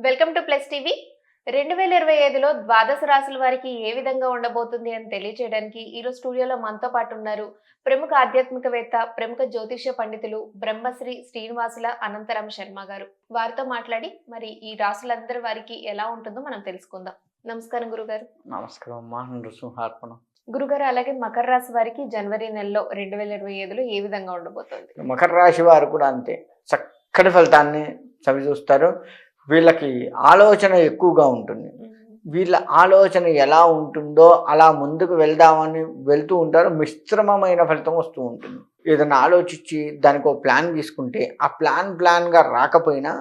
Welcome to plus TV. 2025లో ద్వాదశ రాశుల వారికి ఏ విధంగా ఉండబోతుంది అని తెలియజేయడానికి ఈరోజు స్టూడియోలో మనతో పాటు ఉన్నారు ప్రముఖ ఆధ్యాత్మికవేత్త, ప్రముఖ జ్యోతిష్య పండితులు బ్రహ్మశ్రీ శ్రీనివాసుల అనంతరామ శర్మ గారు. వారితో మాట్లాడి మరి ఈ రాశులందరి వారికి ఎలా ఉంటుందో మనం తెలుసుకుందాం. నమస్కారం గురుగారు. నమస్కారం అమ్మా. నృసింహార్పణం. గురుగారు, అలాగే మకర రాశి వారికి జనవరి నెలలో 2025లో ఏ విధంగా ఉండబోతుంది? మకర రాశి వారు కూడా అంతే, చక్కటి ఫలితాన్ని చవిచూస్తారు. వీళ్ళకి ఆలోచన ఎక్కువగా ఉంటుంది. వీళ్ళ ఆలోచన ఎలా ఉంటుందో అలా ముందుకు వెళ్దామని వెళ్తూ ఉంటారు. మిశ్రమమైన ఫలితం వస్తూ ఉంటుంది. ఏదైనా ఆలోచించి దానికి ఒక ప్లాన్ తీసుకుంటే ఆ ప్లాన్గా రాకపోయినా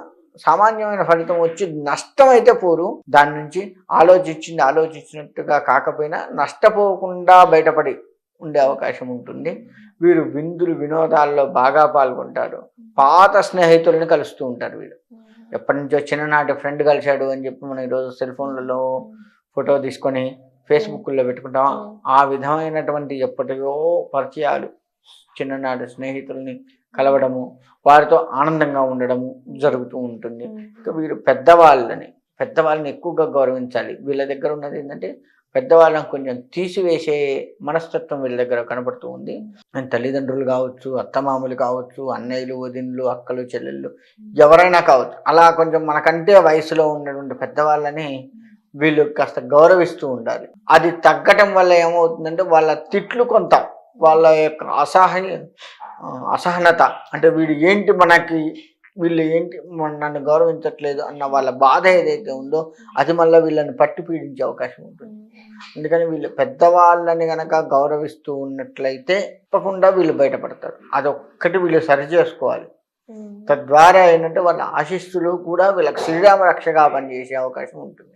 సామాన్యమైన ఫలితం వచ్చి నష్టం అయితే పోరు. దాని నుంచి ఆలోచించినట్టుగా కాకపోయినా నష్టపోకుండా బయటపడి ఉండే అవకాశం ఉంటుంది. వీరు విందులు వినోదాల్లో బాగా పాల్గొంటారు. పాత స్నేహితులను కలుస్తూ ఉంటారు. వీళ్ళు ఎప్పటి నుంచో చిన్ననాటి ఫ్రెండ్ కలిశాడు అని చెప్పి మనం ఈరోజు సెల్ ఫోన్లలో ఫోటో తీసుకొని ఫేస్బుక్లో పెట్టుకుంటాం. ఆ విధమైనటువంటి ఎప్పటికో పరిచయాలు, చిన్ననాటి స్నేహితుల్ని కలవడము, వారితో ఆనందంగా ఉండడము జరుగుతూ ఉంటుంది. ఇంకా వీరు పెద్దవాళ్ళని ఎక్కువగా గౌరవించాలి. వీళ్ళ దగ్గర ఉన్నది ఏంటంటే పెద్దవాళ్ళని కొంచెం తీసివేసే మనస్తత్వం వీళ్ళ దగ్గర కనపడుతూ ఉంది. తల్లిదండ్రులు కావచ్చు, అత్తమామలు కావచ్చు, అన్నయ్యలు, వదినలు, అక్కలు, చెల్లెళ్ళు, ఎవరైనా కావచ్చు. అలా కొంచెం మనకంటే వయసులో ఉన్నటువంటి పెద్దవాళ్ళని వీళ్ళు కాస్త గౌరవిస్తూ ఉండాలి. అది తగ్గటం వల్ల ఏమవుతుందంటే వాళ్ళ తిట్లు కొంత, వాళ్ళ యొక్క అసహనత, అంటే వీళ్ళు ఏంటి నన్ను గౌరవించట్లేదు అన్న వాళ్ళ బాధ ఏదైతే ఉందో అది మళ్ళీ వీళ్ళని పట్టి పీడించే అవకాశం ఉంటుంది. అందుకని వీళ్ళు పెద్దవాళ్ళని గనక గౌరవిస్తూ ఉన్నట్లయితే తప్పకుండా వీళ్ళు బయటపడతారు. అదొక్కటి వీళ్ళు సరి చేసుకోవాలి. తద్వారా ఏంటంటే వాళ్ళ ఆశీస్సులు కూడా వీళ్ళకి శ్రీరామ రక్షగా పనిచేసే అవకాశం ఉంటుంది.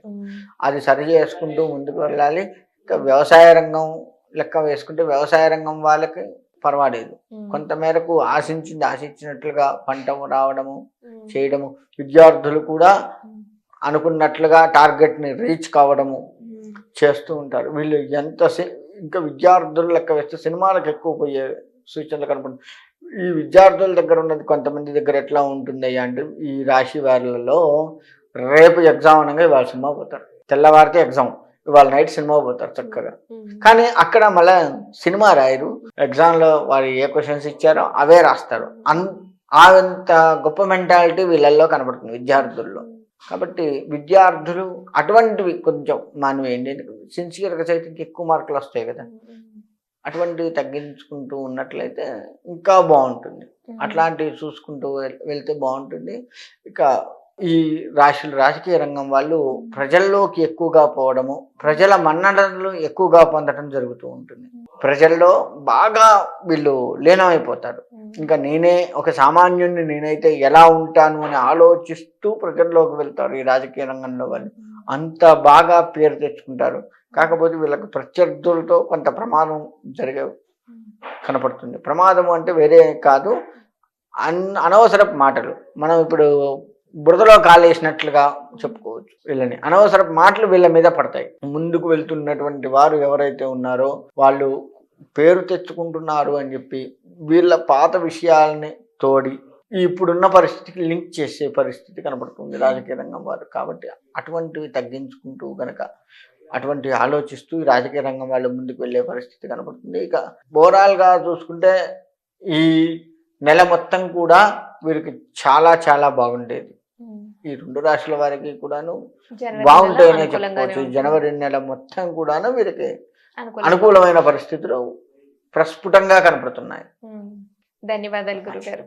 అది సరి చేసుకుంటూ ముందుకు వెళ్ళాలి. ఇంకా వ్యవసాయ రంగం లెక్క వేసుకుంటే వ్యవసాయ రంగం వాళ్ళకి పర్వాలేదు. కొంతమేరకు ఆశించినట్లుగా పంట రావడము, చేయడము, విద్యార్థులు కూడా అనుకున్నట్లుగా టార్గెట్ని రీచ్ కావడము చేస్తూ ఉంటారు. వీళ్ళు ఇంకా విద్యార్థులు లెక్క వేస్తే సినిమాలకు ఎక్కువ పోయే సూచనలు కనపడుతుంది. ఈ విద్యార్థుల దగ్గర ఉన్నది కొంతమంది దగ్గర ఎట్లా ఉంటుందయ్యా అంటే, ఈ రాశి వారిలో రేపు ఎగ్జామ్ అనగా ఇవాళ సినిమా పోతారు, తెల్లవారితే ఎగ్జామ్, ఇవాళ నైట్ సినిమా పోతారు చక్కగా. కానీ అక్కడ మళ్ళీ సినిమా రాయరు. ఎగ్జామ్లో వారు ఏ క్వశ్చన్స్ ఇచ్చారో అవే రాస్తారు. అంత గొప్ప మెంటాలిటీ వీళ్ళల్లో కనబడుతుంది విద్యార్థుల్లో. కాబట్టి విద్యార్థులు అటువంటివి కొంచెం మానవేయండి. సిన్సియర్గా చదివితే ఎక్కువ మార్కులు వస్తాయి కదా, అటువంటివి తగ్గించుకుంటూ ఉన్నట్లయితే ఇంకా బాగుంటుంది. అట్లాంటివి చూసుకుంటూ వెళ్తే బాగుంటుంది. ఇక ఈ రాజకీయ రంగం వాళ్ళు ప్రజల్లోకి ఎక్కువగా పోవడము, ప్రజల మన్ననలు ఎక్కువగా పొందడం జరుగుతూ ఉంటుంది. ప్రజల్లో బాగా వీళ్ళు లీనమైపోతారు. ఇంకా ఒక సామాన్యుడిని నేనైతే ఎలా ఉంటాను అని ఆలోచిస్తూ ప్రజల్లోకి వెళ్తారు. ఈ రాజకీయ రంగంలో వాళ్ళు అంత బాగా పేరు తెచ్చుకుంటారు. కాకపోతే వీళ్ళకి ప్రత్యర్థులతో కొంత ప్రమాదం కనపడుతుంది. ప్రమాదం అంటే వేరే కాదు, అనవసరపు మాటలు. మనం ఇప్పుడు బురదలో కాలేసినట్లుగా చెప్పుకోవచ్చు. వీళ్ళని అనవసరపు మాటలు వీళ్ళ మీద పడతాయి. ముందుకు వెళ్తున్నటువంటి వారు ఎవరైతే ఉన్నారో వాళ్ళు పేరు తెచ్చుకుంటున్నారు అని చెప్పి వీళ్ళ పాత విషయాలని తోడి ఇప్పుడున్న పరిస్థితికి లింక్ చేసే పరిస్థితి కనపడుతుంది రాజకీయ రంగం వారు. కాబట్టి అటువంటివి తగ్గించుకుంటూ కనుక అటువంటి ఆలోచిస్తూ ఈ రాజకీయ రంగం వాళ్ళు ముందుకు వెళ్ళే పరిస్థితి కనపడుతుంది. ఇక ఓవరాల్గా చూసుకుంటే ఈ నెల మొత్తం కూడా వీరికి చాలా చాలా బాగుండేది. ఈ రెండు రాశుల వారికి కూడాను బాగుంటాయనే చెప్పుకోవచ్చు. జనవరి నెల మొత్తం కూడాను వీరికి అనుకూలమైన పరిస్థితులు ప్రస్ఫుటంగా కనపడుతున్నాయి. ధన్యవాదాలు గురుగారు.